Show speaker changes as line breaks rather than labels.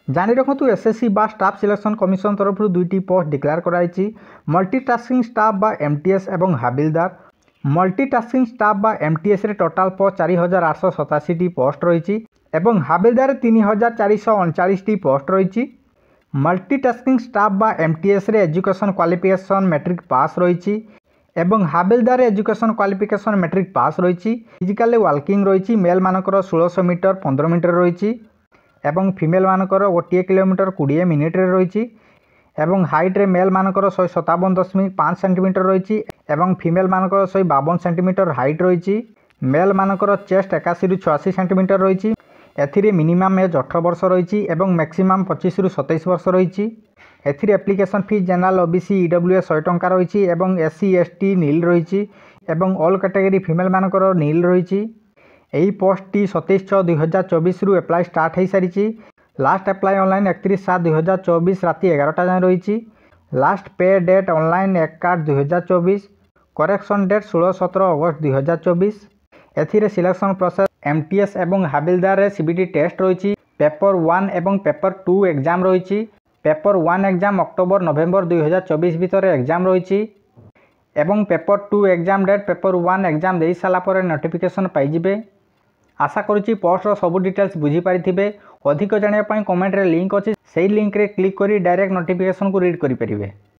जानी रखु एसएससी बा स्टाफ सिलेक्शन कमिशन तरफ दुईटी पोस्ट डिक्लेयर कराई। मल्टीटास्किंग स्टाफ बा एमटीएस एवं हाबिलदार। मल्टीटास्किंग स्टाफ बा एमटीएस रे टोटाल पोस्ट 4887 पोस्ट रही एवं हाबिलदार 3439 पोस्ट रही। मल्टीटास्किंग स्टाफ बा एमटीएस रे एजुकेशन क्वालिफिकेशन मैट्रिक पास रही एवं havildar education qualification matric pass रही। फिजिकल वाकिंग रही मेल मानकर 1600 मीटर 15 मिनट रही एवं फीमेल मानकर 1 किलोमीटर 20 मिनिट रही एवं हाइट रे मेल मानकर 157.5 सेंटीमीटर रही एवं फीमेल मानकर 152 सेंटीमीटर हाइट रही। मेल मानकर चेस्ट 81 ରୁ 86 सेंटीमीटर रही। एथिरे मिनिमम एज 18 वर्ष रही एवं मैक्सिमम 25 ରୁ 27 वर्ष रही। एथिरे application fee general OBC EWS 100 टंका रही एवं एससी एसटी नील रही एवं ऑल कैटेगरी फीमेल मानकर नील रही। यही पोस्ट टी 27/6/2024 रु एप्लाई स्टार्ट हो सारी। लास्ट एप्लाई ऑनलाइन 31/7/2024 राति 11टा जाए रही। लास्ट पे डेट ऑनलाइन 1/8/2024। करेक्शन डेट 16-17 अगस्त 2024। एथिरे सिलेक्शन प्रोसेस एमटीएस एवं हाबिलदार रे सीबीटी टेस्ट रही। पेपर 1 एवं पेपर 2 एग्जाम रही। पेपर 1 एग्जाम अक्टोबर-नवेम्बर 2024 भितर एग्जाम रही एवं paper 2 exam date paper 1 exam दे सारा पर नोटिफिकेशन पाइबे। आशा करुच्ची पोस्टर सब डिटेल्स बुझीपारे। अधिक जानापी कमेंट रे लिंक अच्छी से लिंक रे क्लिक कर डायरेक्ट नोटिफिकेशन को रीड करेंगे।